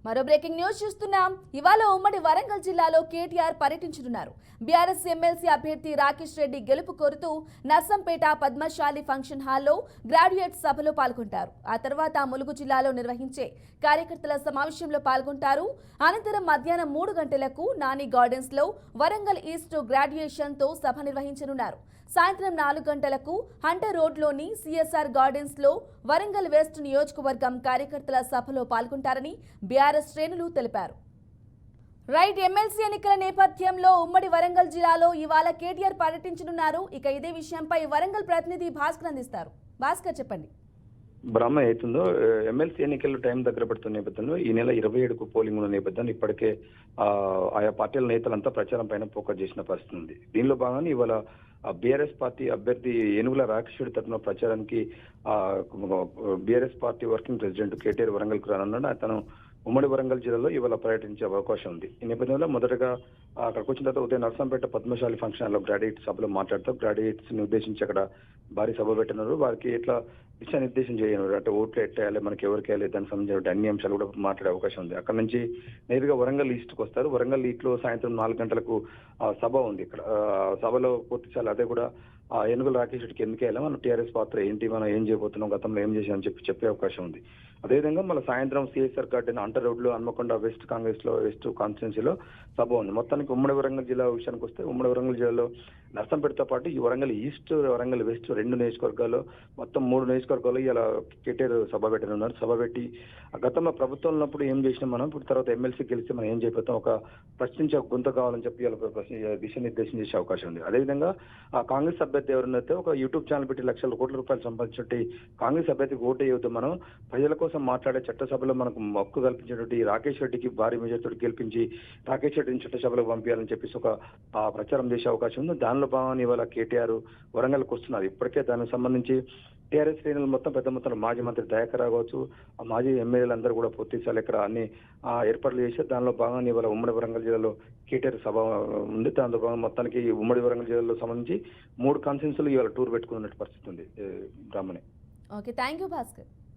మరో breaking news చూస్తున్నాం. ఇవాళ ఉమ్మడి వరంగల్ జిల్లాలో కేటీఆర్ పర్యటించనున్నారు. బీఆర్ఎస్ ఎమ్మెల్సీ అభ్యర్థి రాకేష్ రెడ్డి గెలుపు కోరుతూ నర్సంపేట పద్మశాలి ఫంక్షన్ హాల్లో గ్రాడ్యుయేట్ సభలో పాల్గొంటారు. ఆ తర్వాత ములుగు జిల్లాలో నిర్వహించే కార్యకర్తల సమావేశంలో పాల్గొంటారు. అనంతరం మధ్యాహ్నం 3 గంటలకు నాని గార్డెన్స్ లో వరంగల్ ఈస్ట్ గ్రాడ్యుయేషన్ తో సభ నిర్వహించనున్నారు. సాయంత్రం 4 గంటలకు హంటర్ రోడ్లోని సిఎస్ఆర్ గార్డెన్స్ లో వరంగల్ వెస్ట్ నియోజకవర్గం కార్యకర్తల సభలో పాల్గొంటారని బీఆర్ఎస్ శ్రేణులు తెలిపారు. రైట్, ఎమ్మెల్సీ ఎన్నికల నేపథ్యంలో ఉమ్మడి వరంగల్ జిల్లాలో ఇవాళ కేటీఆర్ పర్యటించనున్నారు. ఇక ఇదే విషయంపై వరంగల్ ప్రతినిధి భాస్కర్ అందిస్తారు. భాస్కర్, చెప్పండి. బ్రహ్మ అవుతుందో ఎమ్మెల్సీ ఎన్నికల టైం దగ్గర పడుతున్న నేపథ్యంలో ఈ నెల 27కు పోలింగ్ ఉన్న నేపథ్యంలో ఇప్పటికే ఆయా పార్టీల నేతలంతా ప్రచారం పైన ఫోకస్ చేసిన పరిస్థితి ఉంది. దీనిలో భాగంగా ఇవాళ బీఆర్ఎస్ పార్టీ అభ్యర్థి ఏనుగుల రాకేష్ రెడ్డి తరఫున ప్రచారానికి BRS party working president KTR వరంగల్కు రానున్నాడు. అతను ఉమ్మడి వరంగల్ జిల్లాలో ఇవాళ పర్యటించే అవకాశం ఉంది. ఈ నేపథ్యంలో మొదటగా అక్కడికి వచ్చిన తర్వాత ఉదయం నర్సంపేట పద్మశాలి ఫంక్షన్ హాల్లో గ్రాడ్యుయేట్ సభలో మాట్లాడుతూ గ్రాడ్యుయేట్స్ ని ఉద్దేశించి అక్కడ భారీ సభ పెట్టినారు. వారికి ఎట్లా దిశానిర్దేశం చేయనున్నారు, అంటే ఓట్లు ఎట్టేయాలి, మనకి ఎవరికి వేయాలి, దానికి సంబంధించిన అన్ని అంశాలు కూడా మాట్లాడే అవకాశం ఉంది. అక్కడ నుంచి నేరుగా వరంగల్ ఈస్ట్కి వస్తారు. వరంగల్ ఈస్ట్ లో సాయంత్రం 4 గంటలకు సభ ఉంది. ఇక్కడ సభలో పూర్తిసారి అదే కూడా ఏనుగుల రాకేష్ రెడ్డికి ఎందుకు వెళ్ళాం, మన టీఆర్ఎస్ పాత్ర ఏంటి, మనం ఏం చేయబోతున్నాం, గతంలో ఏం చేసామని చెప్పే అవకాశం ఉంది. అదేవిధంగా మళ్ళీ సాయంత్రం సిఎస్ఆర్ గార్డెన్ అంటర్ రోడ్ లో హన్మకొండ వెస్ట్ వెస్ట్ కాన్స్టిట్యున్సీలో సభ ఉంది. మొత్తానికి ఉమ్మడి వరంగల్ జిల్లా విషయానికి వస్తే ఉమ్మడి వరంగల్ జిల్లాలో నర్సంపేటతో పాటు ఈ వరంగల్ ఈస్ట్ వరంగల్ వెస్ట్ 2 నియోజకవర్గాల్లో మొత్తం 3 నియోజకవర్గాల్లో ఇలా కేటీఆర్ సభ పెట్టనున్నారు. సభ పెట్టి గతంలో ప్రభుత్వం ఉన్నప్పుడు ఏం చేసినాం మనం, ఇప్పుడు తర్వాత ఎమ్మెల్సీ గెలిస్తే మనం ఏం చేయబోతాం, ఒక ప్రశ్నించే గుంత కావాలని చెప్పి దిశానిర్దేశం చేసే అవకాశం ఉంది. అదేవిధంగా ఆ కాంగ్రెస్ అభ్యర్థి ఎవరైతే ఒక యూట్యూబ్ ఛానల్ పెట్టి లక్షల కోట్ల రూపాయలు సంపాదించినట్టు కాంగ్రెస్ అభ్యర్థికి ఓటు వేయవద్దు, మనం ప్రజల కోసం మాట్లాడే చట్టసభలో మనకు హక్కు కల్పించినటువంటి రాకేష్ రెడ్డికి భారీ మెజార్టీతో గెలిపించి రాకేష్ రెడ్డిని చట్టసభలో పంపించాలని చెప్పేసి ఒక ప్రచారం చేసే అవకాశం ఉంది. దానిలో భాగంగా ఇవాళ కేటీఆర్ వరంగల్కి వస్తున్నారు. ఇప్పటికే దానికి సంబంధించి టీఆర్ఎస్ శ్రేణులు మొత్తం పెద్ద మొత్తంలో మాజీ మంత్రి దయాకర్ కావచ్చు, ఆ మాజీ ఎమ్మెల్యేలు అందరూ కూడా పూర్తిస్థాయిలో ఇక్కడ అన్ని ఏర్పాట్లు చేశారు. దానిలో భాగంగా ఇవాళ ఉమ్మడి వరంగల్ జిల్లాలో కేటీఆర్ సభ ఉంది. దానిలో భాగంగా మొత్తానికి ఉమ్మడి వరంగల్ జిల్లాలో సంబంధించి 3 కాన్స్టిట్యున్సీలు ఇవాళ టూర్ పెట్టుకున్నట్టు పరిస్థితి ఉంది. Brahmani. Okay, thank you Bhaskar.